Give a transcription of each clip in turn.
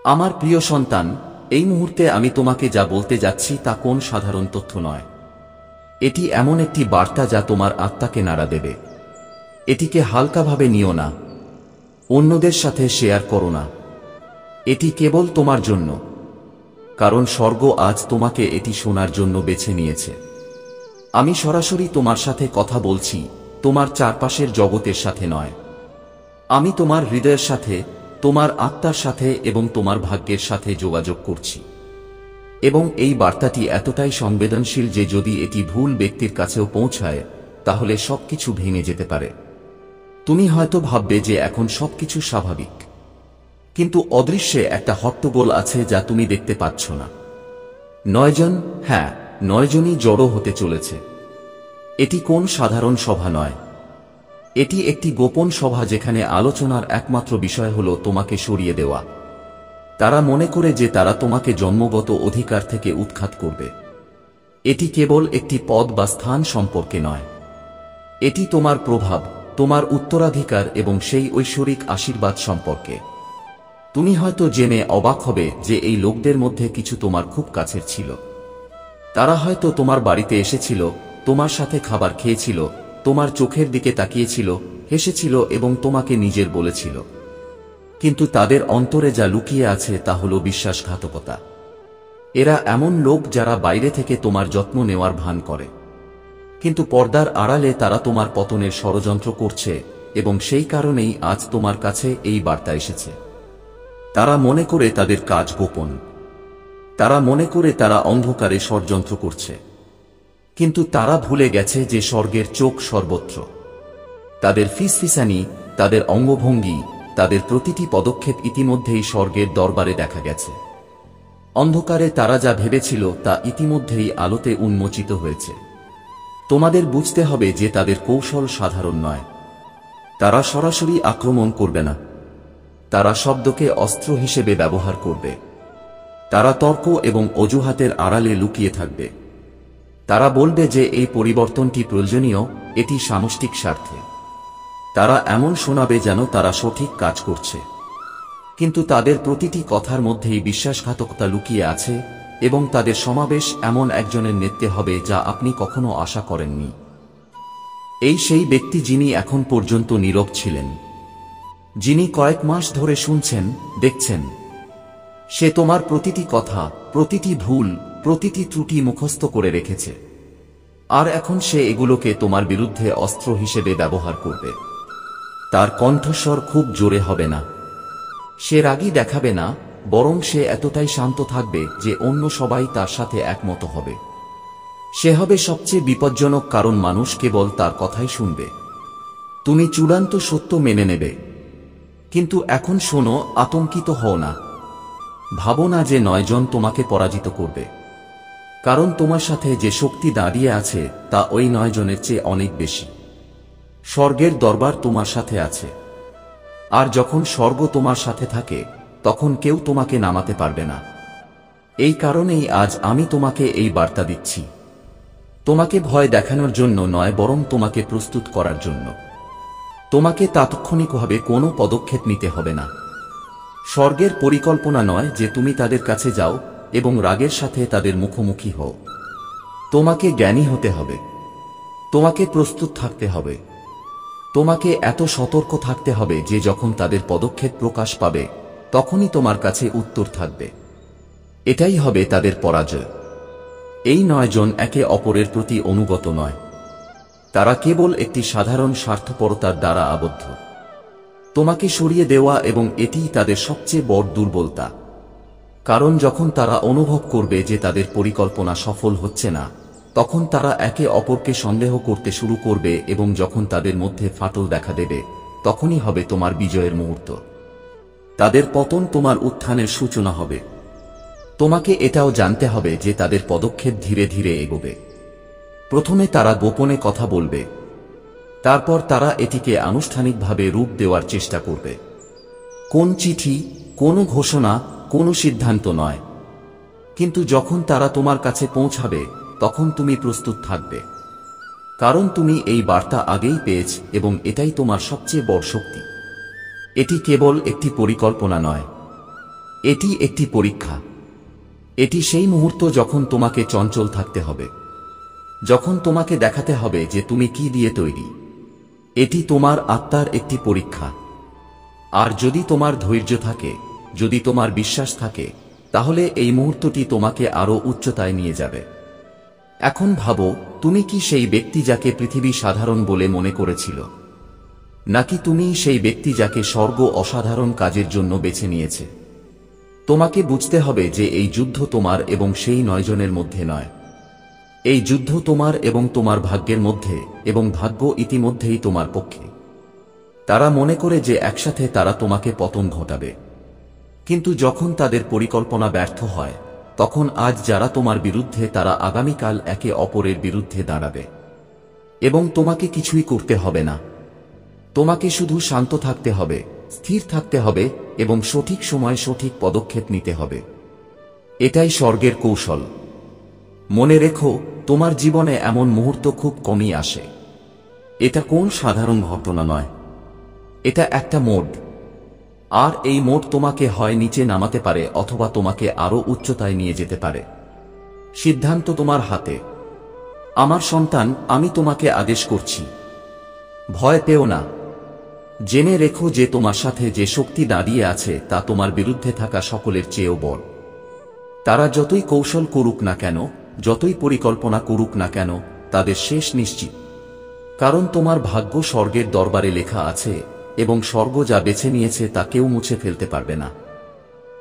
আমার প্রিয় সন্তান, এই মুহূর্তে আমি তোমাকে যা বলতে যাচ্ছি তা কোন সাধারণ তথ্য নয়। এটি এমন একটি বার্তা যা তোমার আত্মাকে নাড়া দেবে। এটিকে হালকাভাবে নিও না, অন্যদের সাথে শেয়ার করো না। এটি কেবল তোমার জন্য, কারণ স্বর্গ আজ তোমাকে এটি শোনার জন্য বেছে নিয়েছে। আমি সরাসরি তোমার সাথে কথা বলছি, তোমার চারপাশের জগতের সাথে নয়। আমি তোমার হৃদয়ের সাথে, তোমার আত্মার সাথে এবং তোমার ভাগ্যের সাথে যোগাযোগ করছি। এবং এই বার্তাটি এতটাই সংবেদনশীল যে যদি এটি ভুল ব্যক্তির কাছেও পৌঁছায় তাহলে সবকিছু ভেঙে যেতে পারে। তুমি হয়তো ভাববে যে এখন সবকিছু স্বাভাবিক, কিন্তু অদৃশ্যে একটা হট্টগোল আছে যা তুমি দেখতে পাচ্ছ না। 9 জন, হ্যাঁ 9 জনই জড়ো হতে চলেছে। এটি কোন সাধারণ সভা নয়, এটি একটি গোপন সভা যেখানে আলোচনার একমাত্র বিষয় হল তোমাকে সরিয়ে দেওয়া। তারা মনে করে যে তারা তোমাকে জন্মগত অধিকার থেকে উৎখাত করবে। এটি কেবল একটি পদ বা স্থান সম্পর্কে নয়, এটি তোমার প্রভাব, তোমার উত্তরাধিকার এবং সেই ঐশ্বরিক আশীর্বাদ সম্পর্কে। তুমি হয়তো জেনে অবাক হবে যে এই লোকদের মধ্যে কিছু তোমার খুব কাছের ছিল। তারা হয়তো তোমার বাড়িতে এসেছিল, তোমার সাথে খাবার খেয়েছিল, তোমার চোখের দিকে তাকিয়েছিল, হেসেছিল এবং তোমাকে নিজের বলেছিল। কিন্তু তাদের অন্তরে যা লুকিয়ে আছে তা হল বিশ্বাসঘাতকতা। এরা এমন লোক যারা বাইরে থেকে তোমার যত্ন নেওয়ার ভান করে, কিন্তু পর্দার আড়ালে তারা তোমার পতনের ষড়যন্ত্র করছে এবং সেই কারণেই আজ তোমার কাছে এই বার্তা এসেছে। তারা মনে করে তাদের কাজ গোপন, তারা মনে করে তারা অন্ধকারে ষড়যন্ত্র করছে, কিন্তু তারা ভুলে গেছে যে স্বর্গের চোখ সর্বত্র। তাদের ফিসফিসানি, তাদের অঙ্গভঙ্গি, তাদের প্রতিটি পদক্ষেপ ইতিমধ্যেই স্বর্গের দরবারে দেখা গেছে। অন্ধকারে তারা যা ভেবেছিল তা ইতিমধ্যেই আলোতে উন্মোচিত হয়েছে। তোমাদের বুঝতে হবে যে তাদের কৌশল সাধারণ নয়। তারা সরাসরি আক্রমণ করবে না, তারা শব্দকে অস্ত্র হিসেবে ব্যবহার করবে। তারা তর্ক এবং অজুহাতের আড়ালে লুকিয়ে থাকবে। তারা বলবে যে এই পরিবর্তনটি প্রয়োজনীয়, এটি সামষ্টিক স্বার্থে। তারা এমন শোনাবে যেন তারা সঠিক কাজ করছে, কিন্তু তাদের প্রতিটি কথার মধ্যেই বিশ্বাসঘাতকতা লুকিয়ে আছে এবং তাদের সমাবেশ এমন একজনের নেতৃত্বে হবে যা আপনি কখনো আশা করেননি। এই সেই ব্যক্তি যিনি এখন পর্যন্ত নীরব ছিলেন, যিনি কয়েক মাস ধরে শুনছেন, দেখছেন। সে তোমার প্রতিটি কথা, প্রতিটি ভুল, প্রতিটি ত্রুটি মুখস্থ করে রেখেছে, আর এখন সে এগুলোকে তোমার বিরুদ্ধে অস্ত্র হিসেবে ব্যবহার করবে। তার কণ্ঠস্বর খুব জোরে হবে না, সে রাগী দেখাবে না, বরং সে এতটাই শান্ত থাকবে যে অন্য সবাই তার সাথে একমত হবে। সে হবে সবচেয়ে বিপজ্জনক, কারণ মানুষ কেবল তার কথাই শুনবে। তুমি চূড়ান্ত সত্য মেনে নেবে। কিন্তু এখন শোনো, আতঙ্কিত হও না। ভাবো না যে 9 জন তোমাকে পরাজিত করবে, কারণ তোমার সাথে যে শক্তি দাঁড়িয়ে আছে তা ওই 9 জনের চেয়ে অনেক বেশি। স্বর্গের দরবার তোমার সাথে আছে, আর যখন স্বর্গ তোমার সাথে থাকে তখন কেউ তোমাকে নামাতে পারবে না। এই কারণেই আজ আমি তোমাকে এই বার্তা দিচ্ছি, তোমাকে ভয় দেখানোর জন্য নয়, বরং তোমাকে প্রস্তুত করার জন্য। তোমাকে তাৎক্ষণিকভাবে কোনো পদক্ষেপ নিতে হবে না। স্বর্গের পরিকল্পনা নয় যে তুমি তাদের কাছে যাও এবং রাগের সাথে তাদের মুখোমুখি হও। তোমাকে জ্ঞানী হতে হবে, তোমাকে প্রস্তুত থাকতে হবে, তোমাকে এত সতর্ক থাকতে হবে যে যখন তাদের পদক্ষেপ প্রকাশ পাবে তখনই তোমার কাছে উত্তর থাকবে। এটাই হবে তাদের পরাজয়। এই 9 জন একে অপরের প্রতি অনুগত নয়, তারা কেবল একটি সাধারণ স্বার্থপরতার দ্বারা আবদ্ধ। তোমাকে সরিয়ে দেওয়া, এবং এটিই তাদের সবচেয়ে বড় দুর্বলতা। কারণ যখন তারা অনুভব করবে যে তাদের পরিকল্পনা সফল হচ্ছে না, তখন তারা একে অপরকে সন্দেহ করতে শুরু করবে, এবং যখন তাদের মধ্যে ফাটল দেখা দেবে তখনই হবে তোমার বিজয়ের মুহূর্ত। তাদের পতন তোমার উত্থানের সূচনা হবে। তোমাকে এটাও জানতে হবে যে তাদের পদক্ষেপ ধীরে ধীরে এগোবে। প্রথমে তারা গোপনে কথা বলবে, তারপর তারা এটিকে আনুষ্ঠানিকভাবে রূপ দেওয়ার চেষ্টা করবে। কোন চিঠি, কোনো ঘোষণা, কোনো সিদ্ধান্ত নয়। কিন্তু যখন তারা তোমার কাছে পৌঁছাবে তখন তুমি প্রস্তুত থাকবে, কারণ তুমি এই বার্তা আগেই পেয়েছ এবং এটাই তোমার সবচেয়ে বড় শক্তি। এটি কেবল একটি পরিকল্পনা নয়, এটি একটি পরীক্ষা। এটি সেই মুহূর্ত যখন তোমাকে চঞ্চল থাকতে হবে, যখন তোমাকে দেখাতে হবে যে তুমি কি দিয়ে তৈরি। এটি তোমার আত্মার একটি পরীক্ষা। আর যদি তোমার ধৈর্য থাকে, যদি তোমার বিশ্বাস থাকে, তাহলে এই মুহূর্তটি তোমাকে আরো উচ্চতায় নিয়ে যাবে। এখন ভাবো, তুমি কি সেই ব্যক্তি যাকে পৃথিবী সাধারণ বলে মনে করেছিল, নাকি তুমি সেই ব্যক্তি যাকে স্বর্গ অসাধারণ কাজের জন্য বেছে নিয়েছে? তোমাকে বুঝতে হবে যে এই যুদ্ধ তোমার এবং সেই 9 জনের মধ্যে নয়। এই যুদ্ধ তোমার এবং তোমার ভাগ্যের মধ্যে, এবং ভাগ্য ইতিমধ্যেই তোমার পক্ষে। তারা মনে করে যে একসাথে তারা তোমাকে পতন ঘটাবে, কিন্তু যখন তাদের পরিকল্পনা ব্যর্থ হয়, তখন আজ যারা তোমার বিরুদ্ধে তারা আগামীকাল একে অপরের বিরুদ্ধে দাঁড়াবে। এবং তোমাকে কিছুই করতে হবে না। তোমাকে শুধু শান্ত থাকতে হবে, স্থির থাকতে হবে এবং সঠিক সময়ে সঠিক পদক্ষেপ নিতে হবে। এটাই স্বর্গের কৌশল। মনে রেখো, তোমার জীবনে এমন মুহূর্ত খুব কমই আসে। এটা কোন সাধারণ ঘটনা নয়, এটা একটা মোড়। আর এই মোড় তোমাকে হয় নিচে নামাতে পারে অথবা তোমাকে আরো উচ্চতায় নিয়ে যেতে পারে। সিদ্ধান্ত তোমার হাতে। আমার সন্তান, আমি তোমাকে আদেশ করছি, ভয় পেও না। জেনে রেখো যে তোমার সাথে যে শক্তি দাঁড়িয়ে আছে তা তোমার বিরুদ্ধে থাকা সকলের চেয়েও বড়। তারা যতই কৌশল করুক না কেন, যতই পরিকল্পনা করুক না কেন, তাদের শেষ নিশ্চিত। কারণ তোমার ভাগ্য স্বর্গের দরবারে লেখা আছে, এবং স্বর্গ যা বেছে নিয়েছে তা কেউ মুছে ফেলতে পারবে না।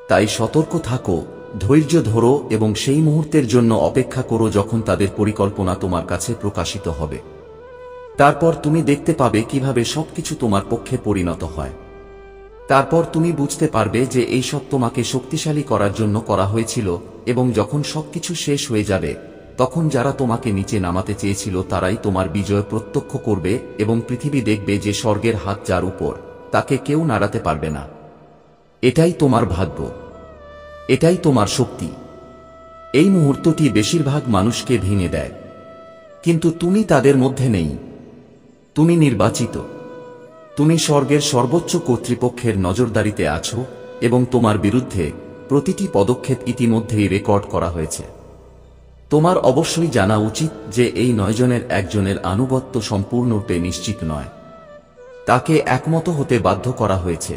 তাই সতর্ক থাকো, ধৈর্য ধরো এবং সেই মুহূর্তের জন্য অপেক্ষা করো যখন তাদের পরিকল্পনা তোমার কাছে প্রকাশিত হবে। তারপর তুমি দেখতে পাবে কিভাবে সবকিছু তোমার পক্ষে পরিণত হয়। তারপর তুমি বুঝতে পারবে যে এই সব তোমাকে শক্তিশালী করার জন্য করা হয়েছিল, এবং যখন সবকিছু শেষ হয়ে যাবে, তখন যারা তোমাকে নিচে নামাতে চেয়েছিল তারাই তোমার বিজয় প্রত্যক্ষ করবে এবং পৃথিবী দেখবে যে স্বর্গের হাত যার উপর, তাকে কেউ নাড়াতে পারবে না। এটাই তোমার ভাগ্য, এটাই তোমার শক্তি। এই মুহূর্তটি বেশিরভাগ মানুষকে ভেঙে দেয়, কিন্তু তুমি তাদের মধ্যে নেই। তুমি নির্বাচিত। তুমি স্বর্গের সর্বোচ্চ কর্তৃপক্ষের নজরদারিতে আছো, এবং তোমার বিরুদ্ধে প্রতিটি পদক্ষেপ ইতিমধ্যেই রেকর্ড করা হয়েছে। তোমার অবশ্যই জানা উচিত যে এই 9 জনের একজনের আনুগত্য সম্পূর্ণরূপে নিশ্চিত নয়। তাকে একমত হতে বাধ্য করা হয়েছে,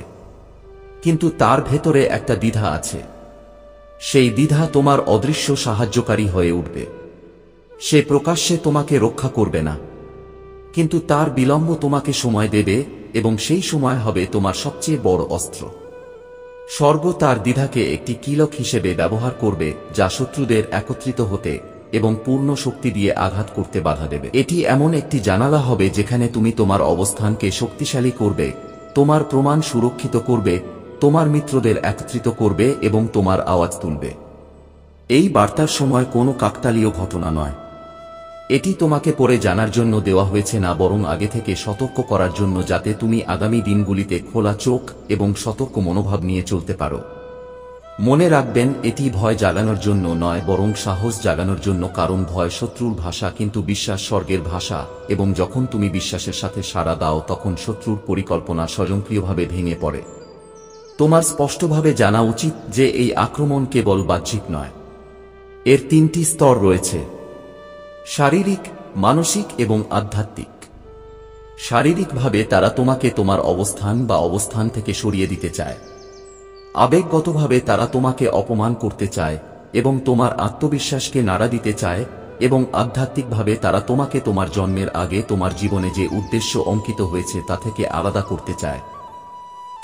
কিন্তু তার ভেতরে একটা দ্বিধা আছে। সেই দ্বিধা তোমার অদৃশ্য সাহায্যকারী হয়ে উঠবে। সে প্রকাশ্যে তোমাকে রক্ষা করবে না, কিন্তু তার বিলম্ব তোমাকে সময় দেবে, এবং সেই সময় হবে তোমার সবচেয়ে বড় অস্ত্র। স্বর্গ তার দ্বিধাকে একটি কিলক হিসেবে ব্যবহার করবে, যা শত্রুদের একত্রিত হতে এবং পূর্ণ শক্তি দিয়ে আঘাত করতে বাধা দেবে। এটি এমন একটি জানালা হবে যেখানে তুমি তোমার অবস্থানকে শক্তিশালী করবে, তোমার প্রমাণ সুরক্ষিত করবে, তোমার মিত্রদের একত্রিত করবে এবং তোমার আওয়াজ তুলবে। এই বার্তার সময় কোনো কাকতালীয় ঘটনা নয়। এটি তোমাকে পরে জানার জন্য দেওয়া হয়েছে না, বরং আগে থেকে সতর্ক করার জন্য, যাতে তুমি আগামী দিনগুলিতে খোলা চোখ এবং সতর্ক মনোভাব নিয়ে চলতে পারো। মনে রাখবেন, এটি ভয় জাগানোর জন্য নয়, বরং সাহস জাগানোর জন্য, কারণ ভয় শত্রুর ভাষা কিন্তু বিশ্বাস স্বর্গের ভাষা, এবং যখন তুমি বিশ্বাসের সাথে সাড়া দাও তখন শত্রুর পরিকল্পনা স্বয়ংক্রিয়ভাবে ভেঙে পড়ে। তোমার স্পষ্টভাবে জানা উচিত যে এই আক্রমণ কেবল বাহ্যিক নয়। এর 3টি স্তর রয়েছে: শারীরিক, মানসিক এবং আধ্যাত্মিক। শারীরিকভাবে তারা তোমাকে তোমার অবস্থান বা অবস্থান থেকে সরিয়ে দিতে চায়। আবেগগতভাবে তারা তোমাকে অপমান করতে চায় এবং তোমার আত্মবিশ্বাসকে নাড়া দিতে চায়, এবং আধ্যাত্মিকভাবে তারা তোমাকে তোমার জন্মের আগে তোমার জীবনে যে উদ্দেশ্য অঙ্কিত হয়েছে তা থেকে আলাদা করতে চায়।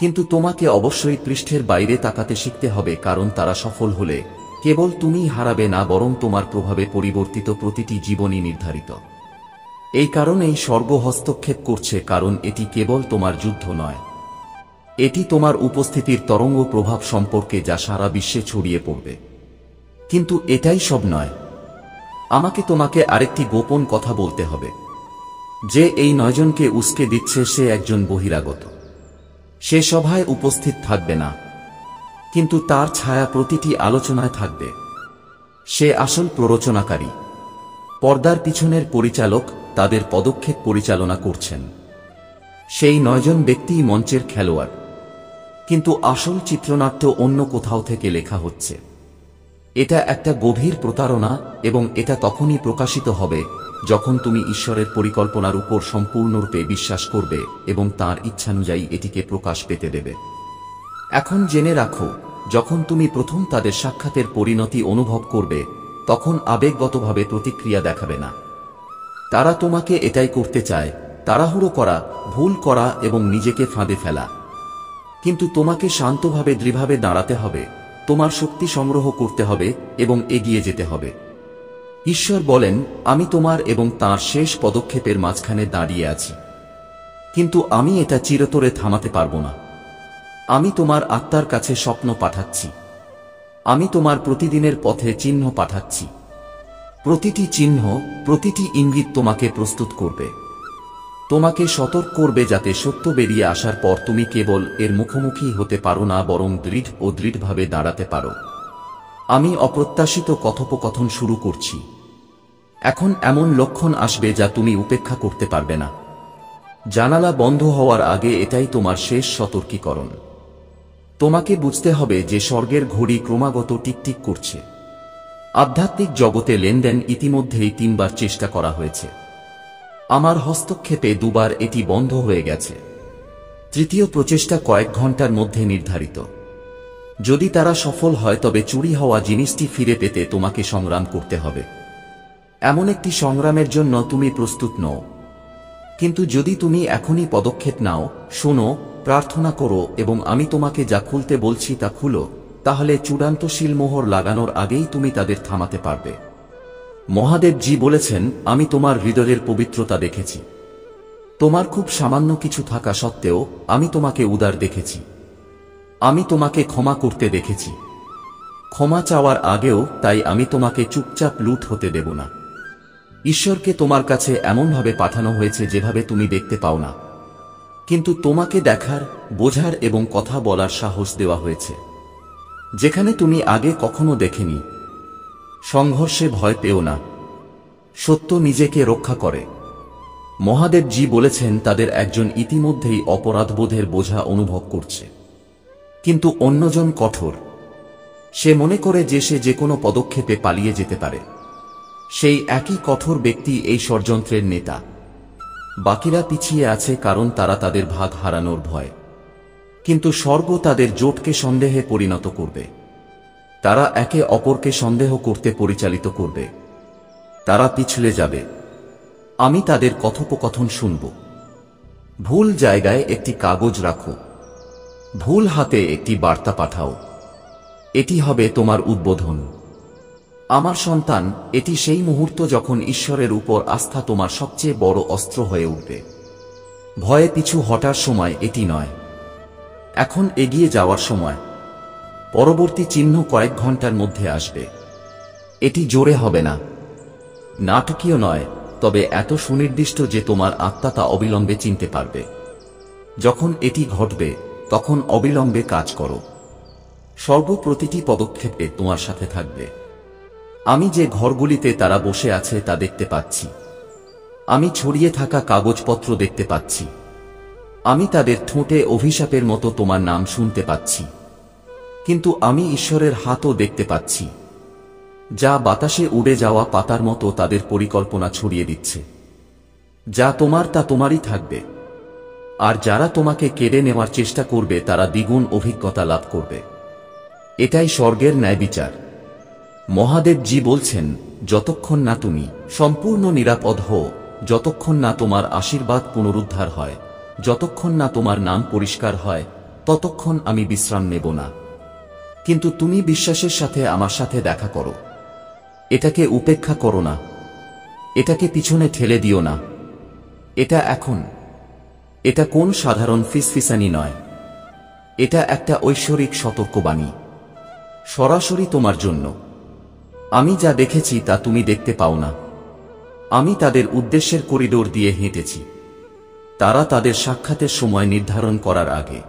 কিন্তু তোমাকে অবশ্যই পৃষ্ঠের বাইরে তাকাতে শিখতে হবে, কারণ তারা সফল হলে কেবল তুমিই হারাবে না, বরং তোমার প্রভাবে পরিবর্তিত প্রতিটি জীবনই নির্ধারিত। এই কারণেই স্বর্গ হস্তক্ষেপ করছে, কারণ এটি কেবল তোমার যুদ্ধ নয়, এটি তোমার উপস্থিতির তরঙ্গ প্রভাব সম্পর্কে যা সারা বিশ্বে ছড়িয়ে পড়বে। কিন্তু এটাই সব নয়। আমাকে তোমাকে আরেকটি গোপন কথা বলতে হবে। যে এই 9 জনকে উস্কে দিচ্ছে সে একজন বহিরাগত। সে সভায় উপস্থিত থাকবে না, কিন্তু তার ছায়া প্রতিটি আলোচনায় থাকবে। সে আসল প্ররোচনাকারী। পর্দার পিছনের পরিচালক তাদের পদক্ষেপ পরিচালনা করছেন। সেই 9 জন ব্যক্তিই মঞ্চের খেলোয়াড়, কিন্তু আসল চিত্রনাট্য অন্য কোথাও থেকে লেখা হচ্ছে। এটা একটা গভীর প্রতারণা, এবং এটা তখনই প্রকাশিত হবে যখন তুমি ঈশ্বরের পরিকল্পনার উপর সম্পূর্ণরূপে বিশ্বাস করবে এবং তাঁর ইচ্ছানুযায়ী এটিকে প্রকাশ পেতে দেবে। এখন জেনে রাখো, যখন তুমি প্রথম তাদের সাক্ষাতের পরিণতি অনুভব করবে, তখন আবেগগতভাবে প্রতিক্রিয়া দেখাবে না। তারা তোমাকে এটাই করতে চায়, তাড়াহুড়ো করা, ভুল করা এবং নিজেকে ফাঁদে ফেলা। কিন্তু তোমাকে শান্তভাবে দৃঢ়ভাবে দাঁড়াতে হবে, তোমার শক্তি সংগ্রহ করতে হবে এবং এগিয়ে যেতে হবে। ঈশ্বর বলেন, আমি তোমার এবং তাঁর শেষ পদক্ষেপের মাঝখানে দাঁড়িয়ে আছি, কিন্তু আমি এটা চিরতরে থামাতে পারব না। আমি তোমার আত্মার কাছে স্বপ্ন পাঠাচ্ছি। আমি তোমার প্রতিদিনের পথে চিহ্ন পাঠাচ্ছি। প্রতিটি চিহ্ন, প্রতিটি ইঙ্গিত তোমাকে প্রস্তুত করবে, তোমাকে সতর্ক করবে, যাতে সত্য বেরিয়ে আসার পর তুমি কেবল এর মুখোমুখি হতে পারো না, বরং দৃঢ়ভাবে দাঁড়াতে পারো। আমি অপ্রত্যাশিত কথোপকথন শুরু করছি। এখন এমন লক্ষণ আসবে যা তুমি উপেক্ষা করতে পারবে না। জানালা বন্ধ হওয়ার আগে এটাই তোমার শেষ সতর্কীকরণ। তোমাকে বুঝতে হবে যে স্বর্গের ঘড়ি ক্রমাগত টিকটিক করছে। আধ্যাত্মিক জগতে লেনদেন ইতিমধ্যেই 3 বার চেষ্টা করা হয়েছে। আমার হস্তক্ষেপে 2 বার এটি বন্ধ হয়ে গেছে। তৃতীয় প্রচেষ্টা কয়েক ঘন্টার মধ্যে নির্ধারিত। যদি তারা সফল হয়, তবে চুরি হওয়া জিনিসটি ফিরে পেতে তোমাকে সংগ্রাম করতে হবে। এমন একটি সংগ্রামের জন্য তুমি প্রস্তুত নও। কিন্তু যদি তুমি এখনই পদক্ষেপ নাও, শোনো, প্রার্থনা করো এবং আমি তোমাকে যা খুলতে বলছি তা খুলো, তাহলে চূড়ান্ত শিলমোহর লাগানোর আগেই তুমি তাদের থামাতে পারবে। মহাদেবজি বলেছেন, আমি তোমার হৃদয়ের পবিত্রতা দেখেছি। তোমার খুব সামান্য কিছু থাকা সত্ত্বেও আমি তোমাকে উদার দেখেছি। আমি তোমাকে ক্ষমা করতে দেখেছি, ক্ষমা চাওয়ার আগেও। তাই আমি তোমাকে চুপচাপ লুট হতে দেব না। ঈশ্বরকে তোমার কাছে এমনভাবে পাঠানো হয়েছে যেভাবে তুমি দেখতে পাও না, কিন্তু তোমাকে দেখার, বোঝার এবং কথা বলার সাহস দেওয়া হয়েছে, যেখানে তুমি আগে কখনো দেখেনি। সংঘর্ষে ভয় পেও না। সত্য নিজেকে রক্ষা করে। মহাদেবজি বলেছেন, তাদের একজন ইতিমধ্যেই অপরাধবোধের বোঝা অনুভব করছে, কিন্তু অন্যজন কঠোর। সে মনে করে যে সে যে কোনো পদক্ষেপে পালিয়ে যেতে পারে। সেই একই কঠোর ব্যক্তি এই ষড়যন্ত্রের নেতা। বাকিরা পিছিয়ে আছে কারণ তারা তাদের ভাগ হারানোর ভয়। কিন্তু স্বর্গ তাদের জোটকে সন্দেহে পরিণত করবে। তারা একে অপরকে সন্দেহ করতে পরিচালিত করবে। তারা পিছলে যাবে। আমি তাদের কথোপকথন শুনব। ভুল জায়গায় একটি কাগজ রাখো। ভুল হাতে একটি বার্তা পাঠাও। এটি হবে তোমার উদ্বোধন। আমার সন্তান, এটি সেই মুহূর্ত যখন ঈশ্বরের উপর আস্থা তোমার সবচেয়ে বড় অস্ত্র হয়ে উঠবে। ভয়ে পিছু হটার সময় এটি নয়। এখন এগিয়ে যাওয়ার সময়। পরবর্তী চিহ্ন কয়েক ঘন্টার মধ্যে আসবে। এটি জোরে হবে না, নাটকীয় নয়, তবে এত সুনির্দিষ্ট যে তোমার আত্মা তা অবিলম্বে চিনতে পারবে। যখন এটি ঘটবে, তখন অবিলম্বে কাজ করো। স্বর্গ প্রতিটি পদক্ষেপে তোমার সাথে থাকবে। আমি যে ঘরগুলিতে তারা বসে আছে তা দেখতে পাচ্ছি। আমি ছড়িয়ে থাকা কাগজপত্র দেখতে পাচ্ছি। আমি তাদের ঠোঁটে অভিশাপের মতো তোমার নাম শুনতে পাচ্ছি। কিন্তু আমি ঈশ্বরের হাতও দেখতে পাচ্ছি, যা বাতাসে উড়ে যাওয়া পাতার মতো তাদের পরিকল্পনা ছড়িয়ে দিচ্ছে। যা তোমার তা তোমারই থাকবে, আর যারা তোমাকে কেড়ে নেওয়ার চেষ্টা করবে তারা দ্বিগুণ অভিজ্ঞতা লাভ করবে। এটাই স্বর্গের ন্যায়বিচার। মহাদেবজি বলছেন, যতক্ষণ না তুমি সম্পূর্ণ নিরাপদ হও, যতক্ষণ না তোমার আশীর্বাদ পুনরুদ্ধার হয়, যতক্ষণ না তোমার নাম পরিষ্কার হয়, ততক্ষণ আমি বিশ্রাম নেব না। কিন্তু তুমি বিশ্বাসের সাথে আমার সাথে দেখা করো। এটাকে উপেক্ষা করো না। এটাকে পিছনে ঠেলে দিও না। এটা এখন। এটা কোন সাধারণ ফিসফিসানি নয়। এটা একটা ঐশ্বরিক সতর্কবাণী, সরাসরি তোমার জন্য। আমি যা দেখেছি তা তুমি দেখতে পাও না। আমি তাদের উদ্দেশ্যের করিডোর দিয়ে হেঁটেছি। তারা তাদের সাক্ষাতের সময় নির্ধারণ করার আগে।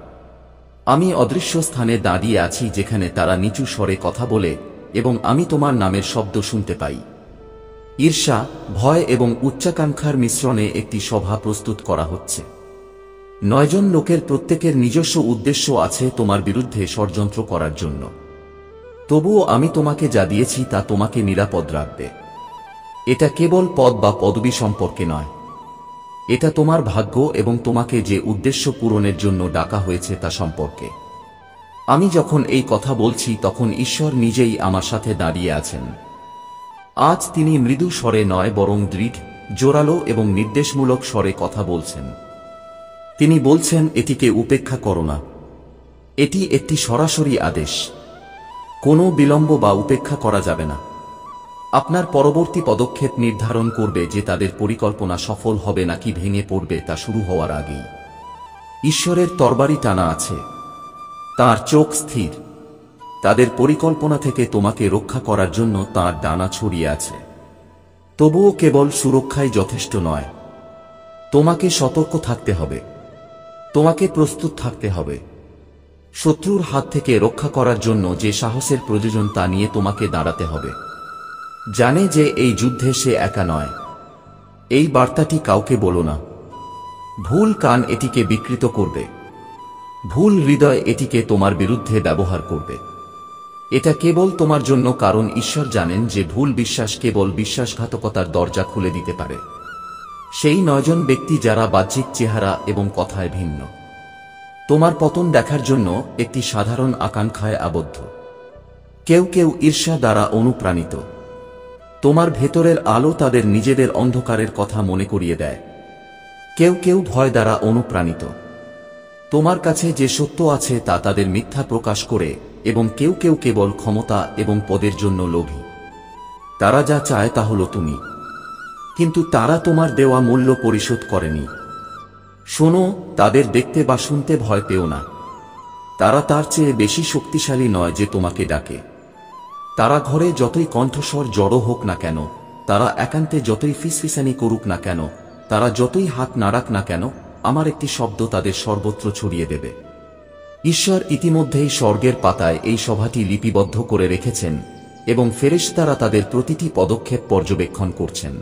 আমি অদৃশ্য স্থানে দাঁড়িয়ে আছি যেখানে তারা নিচু স্বরে কথা বলে, এবং আমি তোমার নামের শব্দ শুনতে পাই। ঈর্ষা, ভয় এবং উচ্চাকাঙ্ক্ষার মিশ্রণে একটি সভা প্রস্তুত করা হচ্ছে। 9 জন লোকের প্রত্যেকের নিজস্ব উদ্দেশ্য আছে তোমার বিরুদ্ধে ষড়যন্ত্র করার জন্য। তবুও আমি তোমাকে যা দিয়েছি তা তোমাকে নিরাপদ রাখবে। এটা কেবল পদ বা পদবি সম্পর্কে নয়, এটা তোমার ভাগ্য এবং তোমাকে যে উদ্দেশ্য পূরণের জন্য ডাকা হয়েছে তা সম্পর্কে। আমি যখন এই কথা বলছি তখন ঈশ্বর নিজেই আমার সাথে দাঁড়িয়ে আছেন। আজ তিনি মৃদু স্বরে নয় বরং দৃঢ়, জোরালো এবং নির্দেশমূলক স্বরে কথা বলছেন। তিনি বলছেন, এটিকে উপেক্ষা করো না। এটি একটি সরাসরি আদেশ। কোনো বিলম্ব বা উপেক্ষা করা যাবে না। আপনার পরবর্তী পদক্ষেপ নির্ধারণ করবে যে তাদের পরিকল্পনা সফল হবে নাকি ভেঙে পড়বে তা শুরু হওয়ার আগেই। ঈশ্বরের তরবারি টানা আছে, তাঁর চোখ স্থির। তাদের পরিকল্পনা থেকে তোমাকে রক্ষা করার জন্য তাঁর ডানা ছড়িয়ে আছে। তবুও কেবল সুরক্ষাই যথেষ্ট নয়, তোমাকে সতর্ক থাকতে হবে, তোমাকে প্রস্তুত থাকতে হবে। শত্রুর হাত থেকে রক্ষা করার জন্য যে সাহসের প্রয়োজন তা নিয়ে তোমাকে দাঁড়াতে হবে। জানে যে এই যুদ্ধে সে একা নয়। এই বার্তাটি কাউকে বলো না। ভুল কান এটিকে বিকৃত করবে, ভুল হৃদয় এটিকে তোমার বিরুদ্ধে ব্যবহার করবে। এটা কেবল তোমার জন্য, কারণ ঈশ্বর জানেন যে ভুল বিশ্বাস কেবল বিশ্বাসঘাতকতার দরজা খুলে দিতে পারে। সেই 9 জন ব্যক্তি যারা বাহ্যিক চেহারা এবং কথায় ভিন্ন, তোমার পতন দেখার জন্য একটি সাধারণ আকাঙ্ক্ষায় আবদ্ধ। কেউ কেউ ঈর্ষা দ্বারা অনুপ্রাণিত। তোমার ভেতরের আলো তাদের নিজেদের অন্ধকারের কথা মনে করিয়ে দেয়। কেউ কেউ ভয় দ্বারা অনুপ্রাণিত। তোমার কাছে যে সত্য আছে তা তাদের মিথ্যা প্রকাশ করে, এবং কেউ কেউ কেবল ক্ষমতা এবং পদের জন্য লোভী। তারা যা চায় তা হলো তুমি, কিন্তু তারা তোমার দেওয়া মূল্য পরিশোধ করেনি। শোনো, তাদের দেখতে বা শুনতে ভয় পেও না। তারা তার চেয়ে বেশি শক্তিশালী নয় যে তোমাকে ডাকে। তারা ঘরে যতই কণ্ঠস্বর জড়ো হোক না কেন, তারা একান্তে যতই ফিসফিসানি করুক না কেন, তারা যতই হাত নাড়াক না কেন, আমার একটি শব্দ তাদের সর্বত্র ছড়িয়ে দেবে। ঈশ্বর ইতিমধ্যেই স্বর্গের পাতায় এই সভাটি লিপিবদ্ধ করে রেখেছেন, এবং ফেরেশতারা তাদের প্রতিটি পদক্ষেপ পর্যবেক্ষণ করছেন।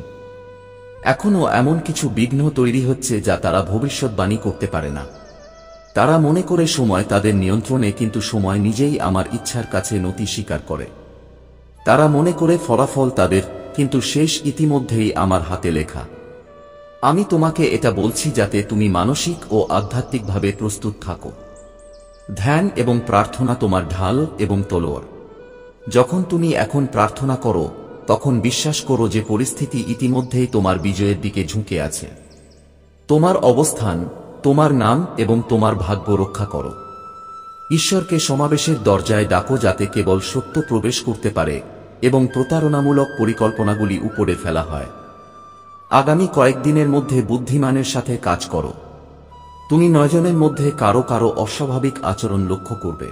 এখনও এমন কিছু বিঘ্ন তৈরি হচ্ছে যা তারা ভবিষ্যৎবাণী করতে পারে না। তারা মনে করে সময় তাদের নিয়ন্ত্রণে, কিন্তু সময় নিজেই আমার ইচ্ছার কাছে নতি স্বীকার করে। তারা মনে করে ফলাফল তাদের, কিন্তু শেষ ইতিমধ্যেই আমার হাতে লেখা। আমি তোমাকে এটা বলছি যাতে তুমি মানসিক ও আধ্যাত্মিকভাবে প্রস্তুত থাকো। ধ্যান এবং প্রার্থনা তোমার ঢাল এবং তলোয়ার। যখন তুমি এখন প্রার্থনা করো, তখন বিশ্বাস করো যে পরিস্থিতি ইতিমধ্যেই তোমার বিজয়ের দিকে ঝুঁকে আছে। তোমার অবস্থান, তোমার নাম এবং তোমার ভাগ্য রক্ষা করো। ঈশ্বরকে সমাবেশের দরজায় ডাকো যাতে কেবল সত্য প্রবেশ করতে পারে এবং প্রতারণামূলক পরিকল্পনাগুলি উপড়ে ফেলা হয়। আগামী কয়েকদিনের মধ্যে বুদ্ধিমানের সাথে কাজ করো। তুমি 9 জনের মধ্যে কারো কারো অস্বাভাবিক আচরণ লক্ষ্য করবে।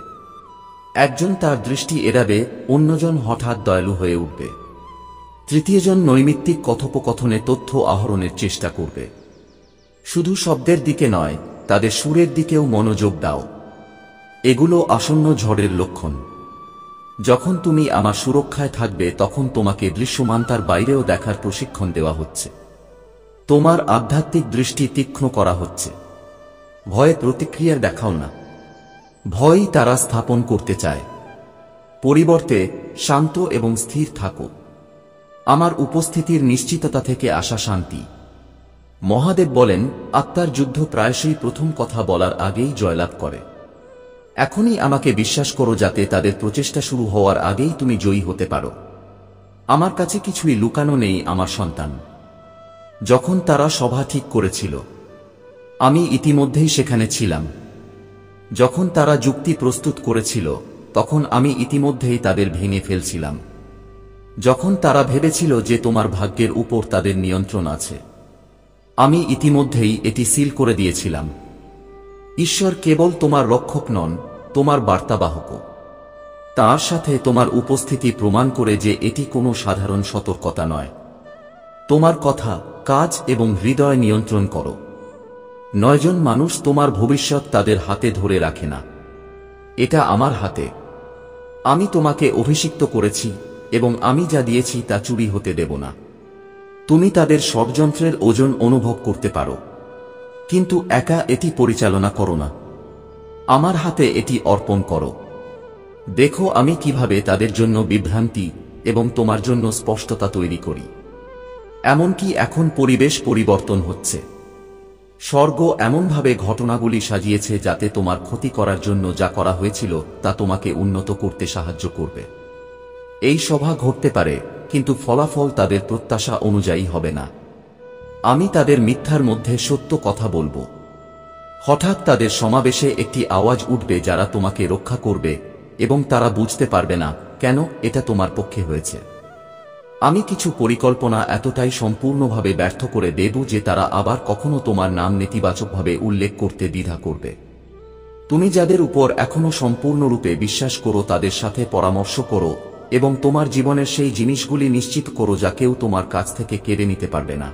একজন তার দৃষ্টি এড়াবে, অন্যজন হঠাৎ দয়ালু হয়ে উঠবে, তৃতীয়জন নৈমিত্তিক কথোপকথনে তথ্য আহরণের চেষ্টা করবে। শুধু শব্দের দিকে নয়, তাদের সুরের দিকেও মনোযোগ দাও। এগুলো আসন্ন ঝড়ের লক্ষণ। যখন তুমি আমার সুরক্ষায় থাকবে তখন তোমাকে দৃশ্যমানতার বাইরেও দেখার প্রশিক্ষণ দেওয়া হচ্ছে। তোমার আধ্যাত্মিক দৃষ্টি তীক্ষ্ণ করা হচ্ছে। ভয়ে প্রতিক্রিয়া দেখাও না। ভয়ই তারা স্থাপন করতে চায়। পরিবর্তে শান্ত এবং স্থির থাকো। আমার উপস্থিতির নিশ্চিততা থেকে আসা শান্তি। মহাদেব বলেন, আত্মার যুদ্ধ প্রায়শই প্রথম কথা বলার আগেই জয়লাভ করে। এখনই আমাকে বিশ্বাস করো যাতে তাদের প্রচেষ্টা শুরু হওয়ার আগেই তুমি জয়ী হতে পারো। আমার কাছে কিছুই লুকানো নেই আমার সন্তান। যখন তারা সভা ঠিক করেছিল, আমি ইতিমধ্যেই সেখানে ছিলাম। যখন তারা যুক্তি প্রস্তুত করেছিল, তখন আমি ইতিমধ্যেই তাদের ভেঙে ফেলছিলাম। যখন তারা ভেবেছিল যে তোমার ভাগ্যের উপর তাদের নিয়ন্ত্রণ আছে, আমি ইতিমধ্যেই এটি সিল করে দিয়েছিলাম। ঈশ্বর কেবল তোমার রক্ষক নন, তোমার বার্তাবাহক। তার সাথে তোমার উপস্থিতি প্রমাণ করে যে এটি কোনো সাধারণ সতর্কতা নয়। তোমার কথা, কাজ এবং হৃদয় নিয়ন্ত্রণ করো। 9 জন মানুষ তোমার ভবিষ্যৎ তাদের হাতে ধরে রাখে না, এটা আমার হাতে। আমি তোমাকে অভিষিক্ত করেছি এবং আমি যা দিয়েছি তা চুরি হতে দেব না। তুমি তাদের ষড়যন্ত্রের ওজন অনুভব করতে পারো। কিন্তু একা এটি পরিচালনা করো না, আমার হাতে এটি অর্পণ করো। দেখো আমি কিভাবে তাদের জন্য বিভ্রান্তি এবং তোমার জন্য স্পষ্টতা তৈরি করি। এমনকি এখন পরিবেশ পরিবর্তন হচ্ছে। স্বর্গ এমনভাবে ঘটনাগুলি সাজিয়েছে যাতে তোমার ক্ষতি করার জন্য যা করা হয়েছিল তা তোমাকে উন্নত করতে সাহায্য করবে। এই সভা ঘটতে পারে, কিন্তু ফলাফল তাদের প্রত্যাশা অনুযায়ী হবে না। আমি তাদের মিথ্যার মধ্যে সত্য কথা বলবো। হঠাৎ তাদের সমাবেশে একটি আওয়াজ উঠবে যারা তোমাকে রক্ষা করবে, এবং তারা বুঝতে পারবে না কেন এটা তোমার পক্ষে হয়েছে। আমি কিছু পরিকল্পনা এতটাই সম্পূর্ণভাবে ব্যর্থ করে দেব যে তারা আবার কখনো তোমার নাম নেতিবাচকভাবে উল্লেখ করতে দ্বিধা করবে। তুমি যাদের উপর এখনো সম্পূর্ণরূপে বিশ্বাস করো তাদের সাথে পরামর্শ করো এবং তোমার জীবনের সেই জিনিসগুলি নিশ্চিত করো যা কেউ তোমার কাছ থেকে কেড়ে নিতে পারবে না।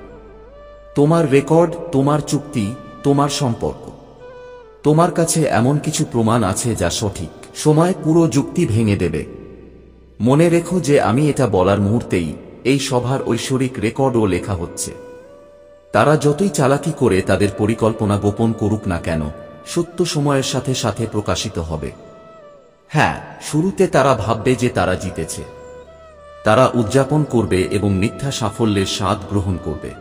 তোমার রেকর্ড, তোমার চুক্তি, তোমার সম্পর্ক। তোমার কাছে এমন কিছু প্রমাণ আছে যা সঠিক সময় পুরো যুক্তি ভেঙে দেবে। মনে রেখো যে আমি এটা বলার মুহূর্তেই এই সভার ঐশ্বরিক রেকর্ডও লেখা হচ্ছে। তারা যতই চালাকি করে তাদের পরিকল্পনা গোপন করুক না কেন, সত্য সময়ের সাথে সাথে প্রকাশিত হবে। হ্যাঁ, শুরুতে তারা ভাববে যে তারা জিতেছে। তারা উদযাপন করবে এবং মিথ্যা সাফল্যের স্বাদ গ্রহণ করবে।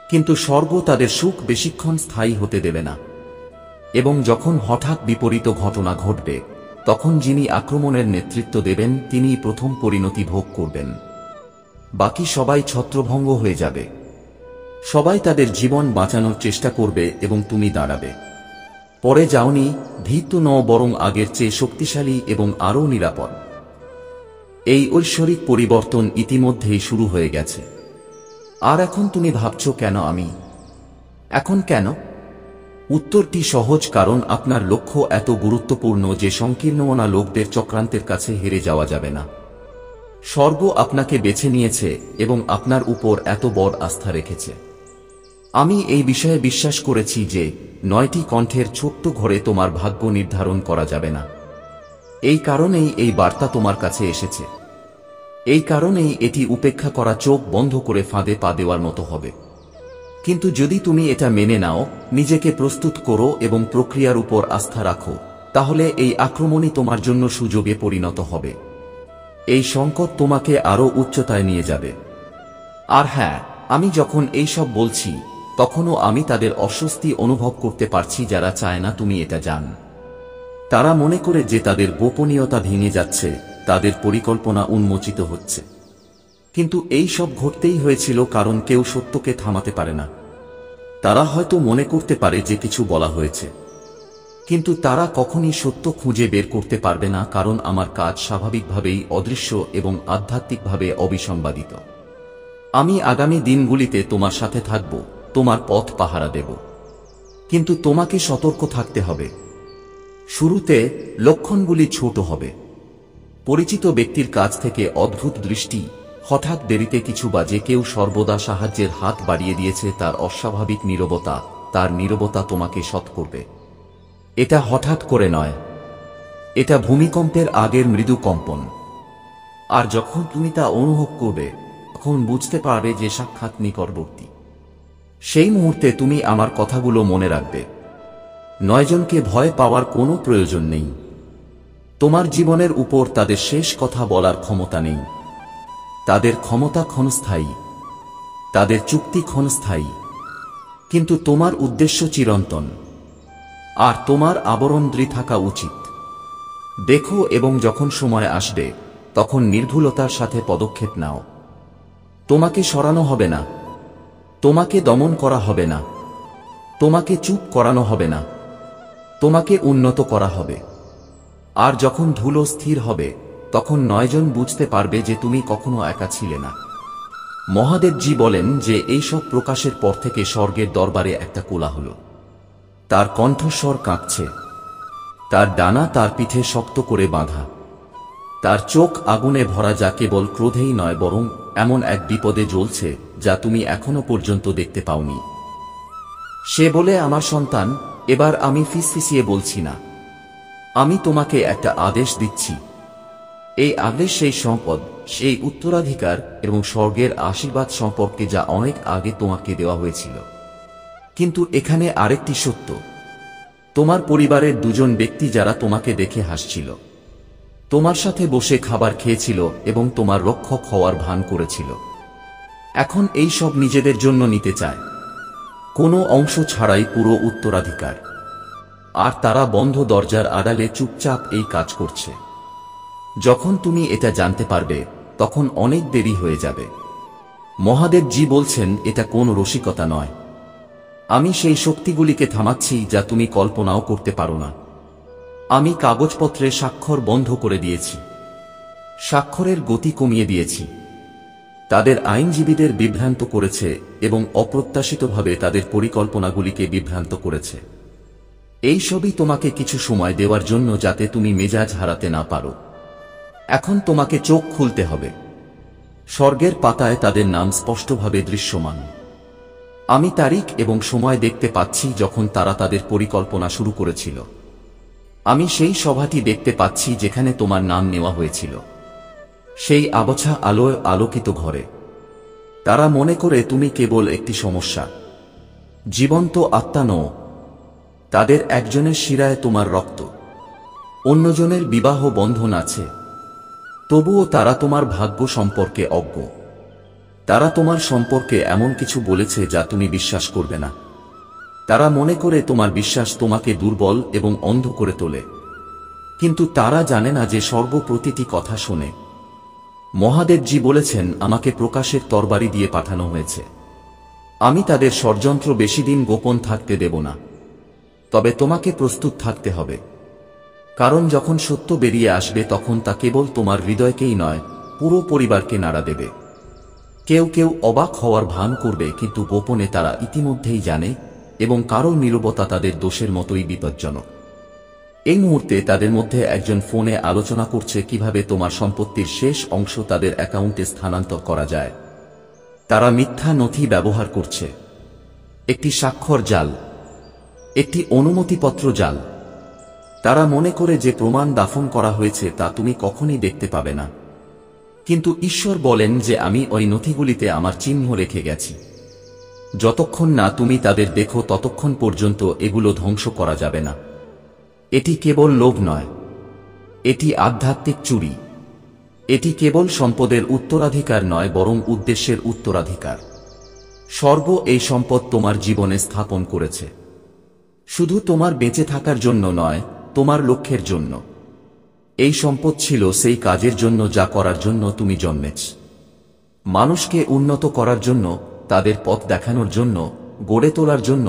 কিন্তু স্বর্গ তাদের সুখ বেশিক্ষণ স্থায়ী হতে দেবে না। এবং যখন হঠাৎ বিপরীত ঘটনা ঘটবে, তখন যিনি আক্রমণের নেতৃত্ব দেবেন তিনিই প্রথম পরিণতি ভোগ করবেন। বাকি সবাই ছত্রভঙ্গ হয়ে যাবে। সবাই তাদের জীবন বাঁচানোর চেষ্টা করবে এবং তুমি দাঁড়াবে। পরে যাওনি, ভীত নও, বরং আগের চেয়ে শক্তিশালী এবং আরও নিরাপদ। এই ঐশ্বরিক পরিবর্তন ইতিমধ্যেই শুরু হয়ে গেছে। আর এখন তুমি ভাবছো কেন আমি? এখন কেন? উত্তরটি সহজ, কারণ আপনার লক্ষ্য এত গুরুত্বপূর্ণ যে সংকীর্ণমনা লোকদের চক্রান্তের কাছে হেরে যাওয়া যাবে না। স্বর্গ আপনাকে বেছে নিয়েছে এবং আপনার উপর এত বড় আস্থা রেখেছে। আমি এই বিষয়ে বিশ্বাস করেছি যে 9টি কণ্ঠের ছোট্ট ঘরে তোমার ভাগ্য নির্ধারণ করা যাবে না। এই কারণেই এই বার্তা তোমার কাছে এসেছে। এই কারণেই এটি উপেক্ষা করা, চোখ বন্ধ করে ফাঁদে পা দেওয়ার মতো হবে। কিন্তু যদি তুমি এটা মেনে নাও, নিজেকে প্রস্তুত করো এবং প্রক্রিয়ার উপর আস্থা রাখো, তাহলে এই আক্রমণই তোমার জন্য সুযোগে পরিণত হবে। এই সংকট তোমাকে আরো উচ্চতায় নিয়ে যাবে। আর হ্যাঁ, আমি যখন এই সব বলছি, তখনও আমি তাদের অস্বস্তি অনুভব করতে পারছি যারা চায় না তুমি এটা জান। তারা মনে করে যে তাদের গোপনীয়তা ভেঙে যাচ্ছে, তাদের পরিকল্পনা উন্মোচিত হচ্ছে। কিন্তু এই সব ঘটতেই হয়েছিল কারণ কেউ সত্যকে থামাতে পারে না। তারা হয়তো মনে করতে পারে যে কিছু বলা হয়েছে, কিন্তু তারা কখনই সত্য খুঁজে বের করতে পারবে না, কারণ আমার কাজ স্বাভাবিকভাবেই অদৃশ্য এবং আধ্যাত্মিকভাবে অবিসংবাদিত। আমি আগামী দিনগুলিতে তোমার সাথে থাকব, তোমার পথ পাহারা দেব। কিন্তু তোমাকে সতর্ক থাকতে হবে। শুরুতে লক্ষণগুলি ছোট হবে। পরিচিত ব্যক্তির কাছ থেকে অদ্ভুত দৃষ্টি, হঠাৎ দেরিতে কিছু, বা যে কেউ সর্বদা সাহায্যের হাত বাড়িয়ে দিয়েছে তার অস্বাভাবিক নীরবতা, তার নীরবতা তোমাকে শত করবে। এটা হঠাৎ করে নয়, এটা ভূমিকম্পের আগের মৃদু কম্পন। আর যখন তুমি তা অনুভব করবে, তখন বুঝতে পারবে যে সাক্ষাৎ নিকটবর্তী। সেই মুহূর্তে তুমি আমার কথাগুলো মনে রাখবে। 9 জনকে ভয় পাওয়ার কোনো প্রয়োজন নেই। তোমার জীবনের উপর তাদের শেষ কথা বলার ক্ষমতা নেই। তাদের ক্ষমতা ক্ষণস্থায়ী, তাদের চুক্তি ক্ষণস্থায়ী, কিন্তু তোমার উদ্দেশ্য চিরন্তন। আর তোমার আবরণ দৃঢ় থাকা উচিত। দেখো, এবং যখন সময় আসবে, তখন নির্ভুলতার সাথে পদক্ষেপ নাও। তোমাকে সরানো হবে না, তোমাকে দমন করা হবে না, তোমাকে চুপ করানো হবে না, তোমাকে উন্নত করা হবে। আর যখন ধুলো স্থির হবে, তখন 9 জন বুঝতে পারবে যে তুমি কখনো একা ছিলে না। মহাদেবজি বলেন যে এই সব প্রকাশের পর থেকে স্বর্গের দরবারে একটা কোলাহল। তার কণ্ঠস্বর কাঁপছে, তার ডানা তার পিঠে শক্ত করে বাঁধা, তার চোখ আগুনে ভরা, যা কেবল ক্রোধেই নয় বরং এমন এক বিপদে জ্বলছে যা তুমি এখনো পর্যন্ত দেখতে পাওনি। সে বলে, আমার সন্তান, এবার আমি ফিসফিসিয়ে বলছি না। আমি তোমাকে একটা আদেশ দিচ্ছি। এই আদেশ সেই সম্পদ, সেই উত্তরাধিকার এবং স্বর্গের আশীর্বাদ সম্পর্কে যা অনেক আগে তোমাকে দেওয়া হয়েছিল। কিন্তু এখানে আরেকটি সত্য, তোমার পরিবারের দুজন ব্যক্তি যারা তোমাকে দেখে হাসছিল, তোমার সাথে বসে খাবার খেয়েছিল এবং তোমার রক্ষক হওয়ার ভান করেছিল, এখন এই সব নিজেদের জন্য নিতে চায়, কোনো অংশ ছাড়াই পুরো উত্তরাধিকার। আর তারা বন্ধ দরজার আড়ালে চুপচাপ এই কাজ করছে। যখন তুমি এটা জানতে পারবে তখন অনেক দেরি হয়ে যাবে। মহাদেবজি বলছেন এটা কোন রসিকতা নয়। আমি সেই শক্তিগুলিকে থামাচ্ছি যা তুমি কল্পনাও করতে পারো না। আমি কাগজপত্রে স্বাক্ষর বন্ধ করে দিয়েছি, স্বাক্ষরের গতি কমিয়ে দিয়েছি। তাদের আইনজীবীদের বিভ্রান্ত করেছে এবং অপ্রত্যাশিতভাবে তাদের পরিকল্পনাগুলিকে বিভ্রান্ত করেছে। এই সবই তোমাকে কিছু সময় দেওয়ার জন্য যাতে তুমি মেজাজ হারাতে না পারো। এখন তোমাকে চোখ খুলতে হবে। স্বর্গের পাতায় তাদের নাম স্পষ্টভাবে দৃশ্যমান। আমি তারিখ এবং সময় দেখতে পাচ্ছি যখন তারা তাদের পরিকল্পনা শুরু করেছিল। আমি সেই সভাটি দেখতে পাচ্ছি যেখানে তোমার নাম নেওয়া হয়েছিল, সেই আবছা আলোয় আলোকিত ঘরে। তারা মনে করে তুমি কেবল একটি সমস্যা, জীবন্ত আত্মা নও। তাদের একজনের শিরায় তোমার রক্ত, অন্যজনের বিবাহ বন্ধন আছে, তবুও তারা তোমার ভাগ্য সম্পর্কে অজ্ঞ। তারা তোমার সম্পর্কে এমন কিছু বলেছে যা তুমি বিশ্বাস করবে না। তারা মনে করে তোমার বিশ্বাস তোমাকে দুর্বল এবং অন্ধ করে তোলে, কিন্তু তারা জানে না যে স্বর্গ প্রতিটি কথা শোনে। মহাদেবজি বলেছেন আমাকে প্রকাশের তরবারি দিয়ে পাঠানো হয়েছে। আমি তাদের ষড়যন্ত্র বেশিদিন গোপন থাকতে দেব না। তবে তোমাকে প্রস্তুত থাকতে হবে, কারণ যখন সত্য বেরিয়ে আসবে তখন তা কেবল তোমার হৃদয়কেই নয়, পুরো পরিবারকে নাড়া দেবে। কেউ কেউ অবাক হওয়ার ভান করবে, কিন্তু গোপনে তারা ইতিমধ্যেই জানে এবং কারো নীরবতা তাদের দোষের মতোই বিপজ্জনক। এই মুহূর্তে তাদের মধ্যে একজন ফোনে আলোচনা করছে কিভাবে তোমার সম্পত্তির শেষ অংশ তাদের অ্যাকাউন্টে স্থানান্তর করা যায়। তারা মিথ্যা নথি ব্যবহার করছে, একটি স্বাক্ষর জাল, একটি অনুমতিপত্র জাল। তারা মনে করে যে প্রমাণ দাফন করা হয়েছে তা তুমি কখনই দেখতে পাবে না, কিন্তু ঈশ্বর বলেন যে আমি ওই নথিগুলিতে আমার চিহ্ন রেখে গেছি। যতক্ষণ না তুমি তাদের দেখো ততক্ষণ পর্যন্ত এগুলো ধ্বংস করা যাবে না। এটি কেবল লোভ নয়, এটি আধ্যাত্মিক চুরি। এটি কেবল সম্পদের উত্তরাধিকার নয়, বরং উদ্দেশ্যের উত্তরাধিকার। স্বর্গ এই সম্পদ তোমার জীবনে স্থাপন করেছে, শুধু তোমার বেঁচে থাকার জন্য নয়, তোমার লক্ষ্যের জন্য। এই সম্পদ ছিল সেই কাজের জন্য যা করার জন্য তুমি জন্মেছ। মানুষকে উন্নত করার জন্য, তাদের পথ দেখানোর জন্য, গড়ে তোলার জন্য,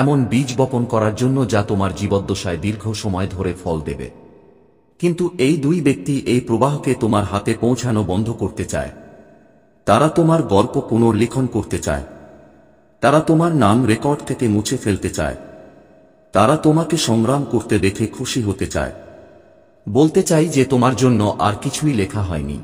এমন বীজ বপন করার জন্য যা তোমার জীবদ্দশায় দীর্ঘ সময় ধরে ফল দেবে। কিন্তু এই দুই ব্যক্তি এই প্রবাহকে তোমার হাতে পৌঁছানো বন্ধ করতে চায়। তারা তোমার গল্প পুনর্লিখন করতে চায়, তারা তোমার নাম রেকর্ড থেকে মুছে ফেলতে চায়। তারা তোমাকে সংগ্রাম করতে দেখে খুশি হতে চায়, বলতে চাই যে তোমার জন্য আর কিছুই লেখা হয়নি।